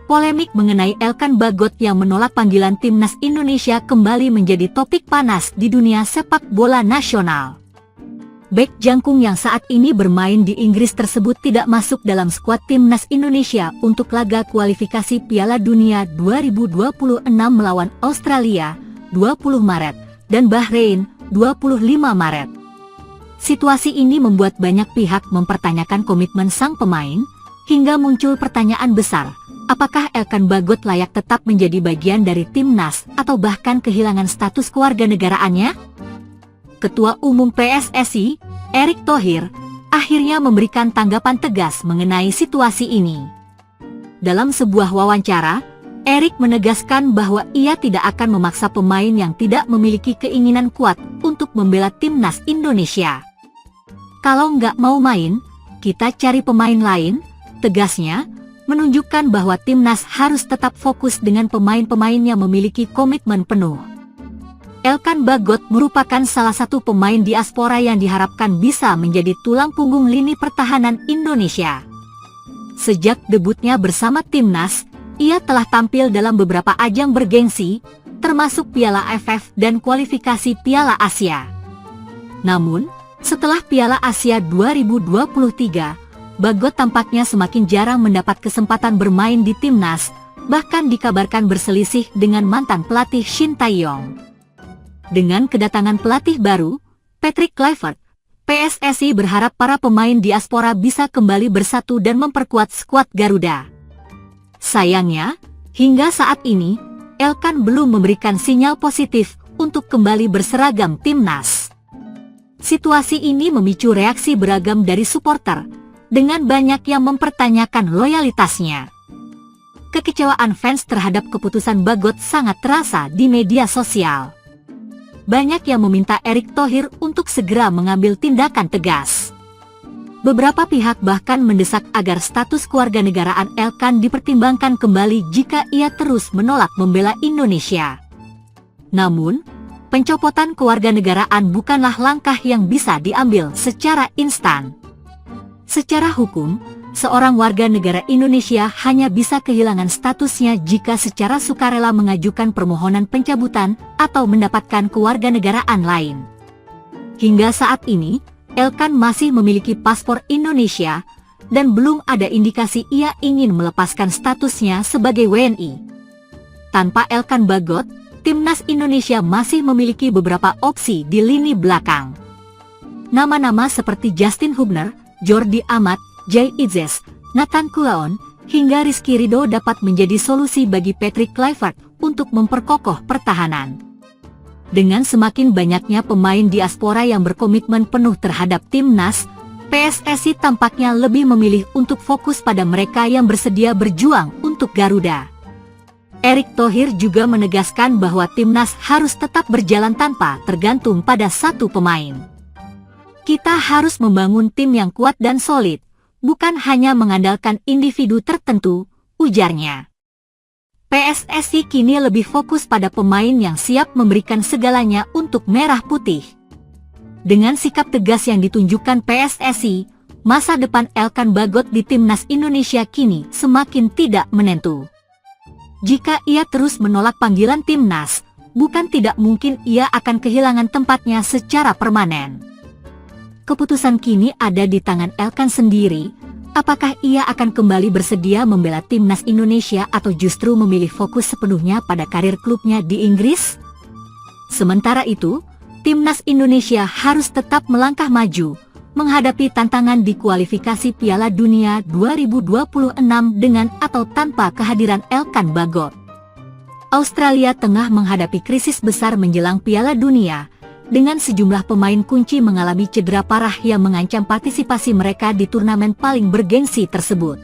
Polemik mengenai Elkan Bagot yang menolak panggilan timnas Indonesia kembali menjadi topik panas di dunia sepak bola nasional. Bek jangkung yang saat ini bermain di Inggris tersebut tidak masuk dalam skuad timnas Indonesia untuk laga kualifikasi Piala Dunia 2026 melawan Australia 20 Maret dan Bahrain 25 Maret. Situasi ini membuat banyak pihak mempertanyakan komitmen sang pemain, hingga muncul pertanyaan besar. Apakah Elkan Bagot layak tetap menjadi bagian dari timnas atau bahkan kehilangan status kewarganegaraannya? Ketua Umum PSSI, Erick Thohir, akhirnya memberikan tanggapan tegas mengenai situasi ini. Dalam sebuah wawancara, Erick menegaskan bahwa ia tidak akan memaksa pemain yang tidak memiliki keinginan kuat untuk membela timnas Indonesia. Kalau nggak mau main, kita cari pemain lain, tegasnya, menunjukkan bahwa timnas harus tetap fokus dengan pemain-pemain yang memiliki komitmen penuh. Elkan Bagot merupakan salah satu pemain diaspora yang diharapkan bisa menjadi tulang punggung lini pertahanan Indonesia. Sejak debutnya bersama timnas, ia telah tampil dalam beberapa ajang bergengsi, termasuk Piala AFF dan kualifikasi Piala Asia. Namun, setelah Piala Asia 2023, Bagot tampaknya semakin jarang mendapat kesempatan bermain di timnas, bahkan dikabarkan berselisih dengan mantan pelatih Shin Tae-yong. Dengan kedatangan pelatih baru, Patrick Kluivert, PSSI berharap para pemain diaspora bisa kembali bersatu dan memperkuat skuad Garuda. Sayangnya, hingga saat ini, Elkan belum memberikan sinyal positif untuk kembali berseragam timnas. Situasi ini memicu reaksi beragam dari supporter, dengan banyak yang mempertanyakan loyalitasnya. Kekecewaan fans terhadap keputusan Bagot sangat terasa di media sosial. Banyak yang meminta Erick Thohir untuk segera mengambil tindakan tegas. Beberapa pihak bahkan mendesak agar status kewarganegaraan Elkan dipertimbangkan kembali jika ia terus menolak membela Indonesia. Namun, pencopotan kewarganegaraan bukanlah langkah yang bisa diambil secara instan. Secara hukum, seorang warga negara Indonesia hanya bisa kehilangan statusnya jika secara sukarela mengajukan permohonan pencabutan atau mendapatkan kewarganegaraan lain. Hingga saat ini, Elkan masih memiliki paspor Indonesia dan belum ada indikasi ia ingin melepaskan statusnya sebagai WNI. Tanpa Elkan Bagot, timnas Indonesia masih memiliki beberapa opsi di lini belakang. Nama-nama seperti Justin Hubner, Jordi Amat, Jay Itzes, Nathan Kuaon, hingga Rizky Ridho dapat menjadi solusi bagi Patrick Kluivert untuk memperkokoh pertahanan. Dengan semakin banyaknya pemain diaspora yang berkomitmen penuh terhadap timnas, PSSI tampaknya lebih memilih untuk fokus pada mereka yang bersedia berjuang untuk Garuda. Erick Thohir juga menegaskan bahwa timnas harus tetap berjalan tanpa tergantung pada satu pemain. Kita harus membangun tim yang kuat dan solid, bukan hanya mengandalkan individu tertentu, ujarnya. PSSI kini lebih fokus pada pemain yang siap memberikan segalanya untuk merah putih. Dengan sikap tegas yang ditunjukkan PSSI, masa depan Elkan Bagot di timnas Indonesia kini semakin tidak menentu. Jika ia terus menolak panggilan timnas, bukan tidak mungkin ia akan kehilangan tempatnya secara permanen. Keputusan kini ada di tangan Elkan sendiri. Apakah ia akan kembali bersedia membela timnas Indonesia atau justru memilih fokus sepenuhnya pada karir klubnya di Inggris? Sementara itu, timnas Indonesia harus tetap melangkah maju, menghadapi tantangan di kualifikasi Piala Dunia 2026 dengan atau tanpa kehadiran Elkan Bagot. Australia tengah menghadapi krisis besar menjelang Piala Dunia, dengan sejumlah pemain kunci mengalami cedera parah yang mengancam partisipasi mereka di turnamen paling bergengsi tersebut.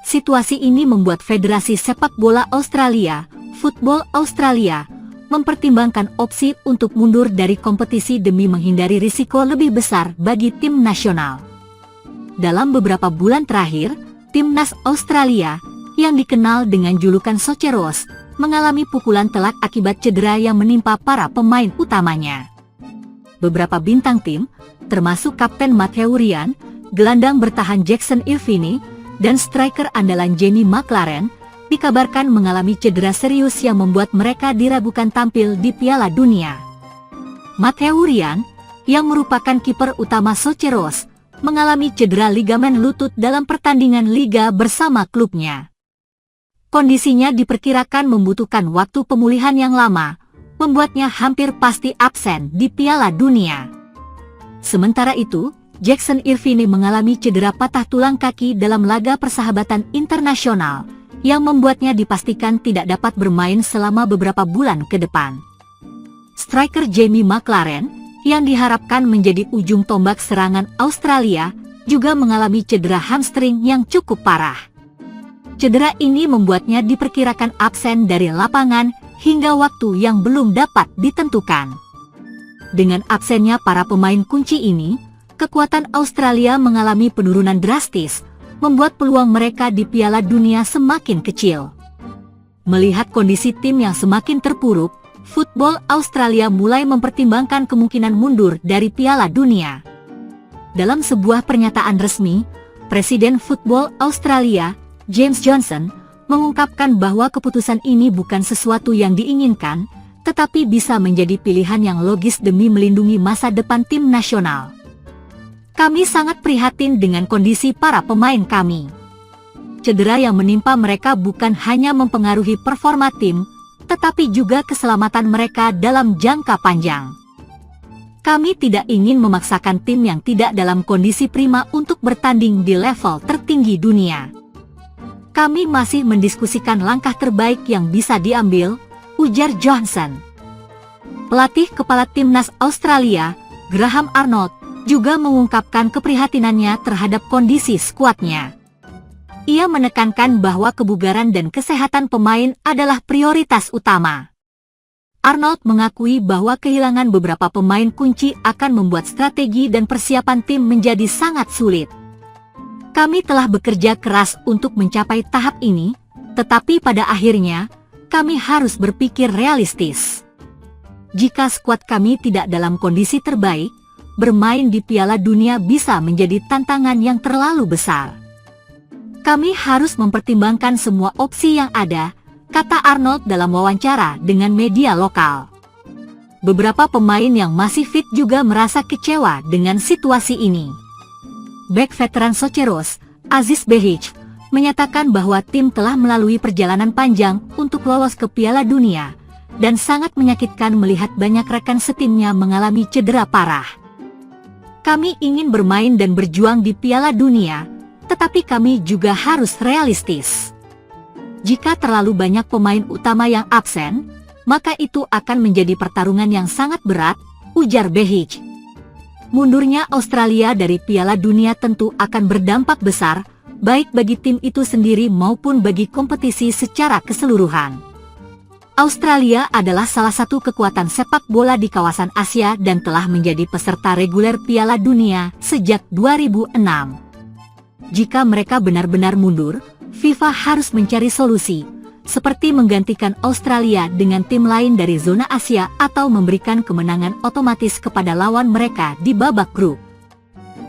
Situasi ini membuat Federasi Sepak Bola Australia, Football Australia, mempertimbangkan opsi untuk mundur dari kompetisi demi menghindari risiko lebih besar bagi tim nasional. Dalam beberapa bulan terakhir, timnas Australia, yang dikenal dengan julukan Socceroos, mengalami pukulan telak akibat cedera yang menimpa para pemain utamanya. Beberapa bintang tim, termasuk Kapten Matteo Ryan, gelandang bertahan Jackson Irvine, dan striker andalan Jamie McLaren, dikabarkan mengalami cedera serius yang membuat mereka diragukan tampil di Piala Dunia. Matteo Ryan, yang merupakan kiper utama Socheros, mengalami cedera ligamen lutut dalam pertandingan liga bersama klubnya. Kondisinya diperkirakan membutuhkan waktu pemulihan yang lama, membuatnya hampir pasti absen di Piala Dunia. Sementara itu, Jackson Irvine mengalami cedera patah tulang kaki dalam laga persahabatan internasional, yang membuatnya dipastikan tidak dapat bermain selama beberapa bulan ke depan. Striker Jamie McLaren, yang diharapkan menjadi ujung tombak serangan Australia, juga mengalami cedera hamstring yang cukup parah. Cedera ini membuatnya diperkirakan absen dari lapangan hingga waktu yang belum dapat ditentukan. Dengan absennya para pemain kunci ini, kekuatan Australia mengalami penurunan drastis, membuat peluang mereka di Piala Dunia semakin kecil. Melihat kondisi tim yang semakin terpuruk, Football Australia mulai mempertimbangkan kemungkinan mundur dari Piala Dunia. Dalam sebuah pernyataan resmi, Presiden Football Australia, James Johnson, mengungkapkan bahwa keputusan ini bukan sesuatu yang diinginkan, tetapi bisa menjadi pilihan yang logis demi melindungi masa depan tim nasional. Kami sangat prihatin dengan kondisi para pemain kami. Cedera yang menimpa mereka bukan hanya mempengaruhi performa tim, tetapi juga keselamatan mereka dalam jangka panjang. Kami tidak ingin memaksakan tim yang tidak dalam kondisi prima untuk bertanding di level tertinggi dunia. Kami masih mendiskusikan langkah terbaik yang bisa diambil, ujar Johnson. Pelatih kepala timnas Australia, Graham Arnold, juga mengungkapkan keprihatinannya terhadap kondisi skuadnya. Ia menekankan bahwa kebugaran dan kesehatan pemain adalah prioritas utama. Arnold mengakui bahwa kehilangan beberapa pemain kunci akan membuat strategi dan persiapan tim menjadi sangat sulit. Kami telah bekerja keras untuk mencapai tahap ini, tetapi pada akhirnya, kami harus berpikir realistis. Jika skuad kami tidak dalam kondisi terbaik, bermain di Piala Dunia bisa menjadi tantangan yang terlalu besar. Kami harus mempertimbangkan semua opsi yang ada, kata Arnold dalam wawancara dengan media lokal. Beberapa pemain yang masih fit juga merasa kecewa dengan situasi ini. Bek veteran Socheros, Aziz Behich, menyatakan bahwa tim telah melalui perjalanan panjang untuk lolos ke Piala Dunia, dan sangat menyakitkan melihat banyak rekan setimnya mengalami cedera parah. Kami ingin bermain dan berjuang di Piala Dunia, tetapi kami juga harus realistis. Jika terlalu banyak pemain utama yang absen, maka itu akan menjadi pertarungan yang sangat berat, ujar Behich. Mundurnya Australia dari Piala Dunia tentu akan berdampak besar, baik bagi tim itu sendiri maupun bagi kompetisi secara keseluruhan. Australia adalah salah satu kekuatan sepak bola di kawasan Asia dan telah menjadi peserta reguler Piala Dunia sejak 2006. Jika mereka benar-benar mundur, FIFA harus mencari solusi, seperti menggantikan Australia dengan tim lain dari zona Asia atau memberikan kemenangan otomatis kepada lawan mereka di babak grup.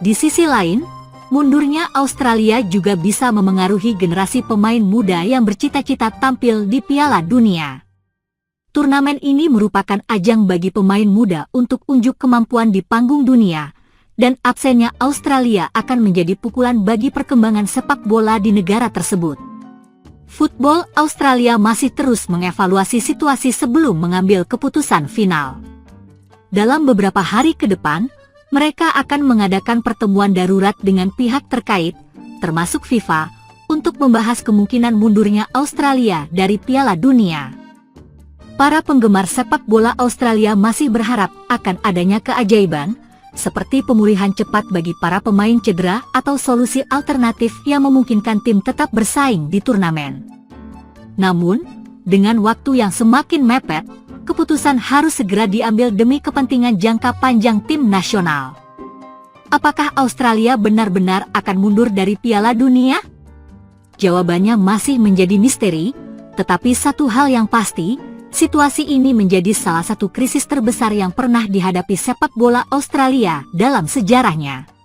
Di sisi lain, mundurnya Australia juga bisa memengaruhi generasi pemain muda yang bercita-cita tampil di Piala Dunia. Turnamen ini merupakan ajang bagi pemain muda untuk unjuk kemampuan di panggung dunia, dan absennya Australia akan menjadi pukulan bagi perkembangan sepak bola di negara tersebut. Football Australia masih terus mengevaluasi situasi sebelum mengambil keputusan final. Dalam beberapa hari ke depan, mereka akan mengadakan pertemuan darurat dengan pihak terkait, termasuk FIFA, untuk membahas kemungkinan mundurnya Australia dari Piala Dunia. Para penggemar sepak bola Australia masih berharap akan adanya keajaiban, seperti pemulihan cepat bagi para pemain cedera atau solusi alternatif yang memungkinkan tim tetap bersaing di turnamen. Namun, dengan waktu yang semakin mepet, keputusan harus segera diambil demi kepentingan jangka panjang tim nasional. Apakah Australia benar-benar akan mundur dari Piala Dunia? Jawabannya masih menjadi misteri, tetapi satu hal yang pasti, situasi ini menjadi salah satu krisis terbesar yang pernah dihadapi sepak bola Australia dalam sejarahnya.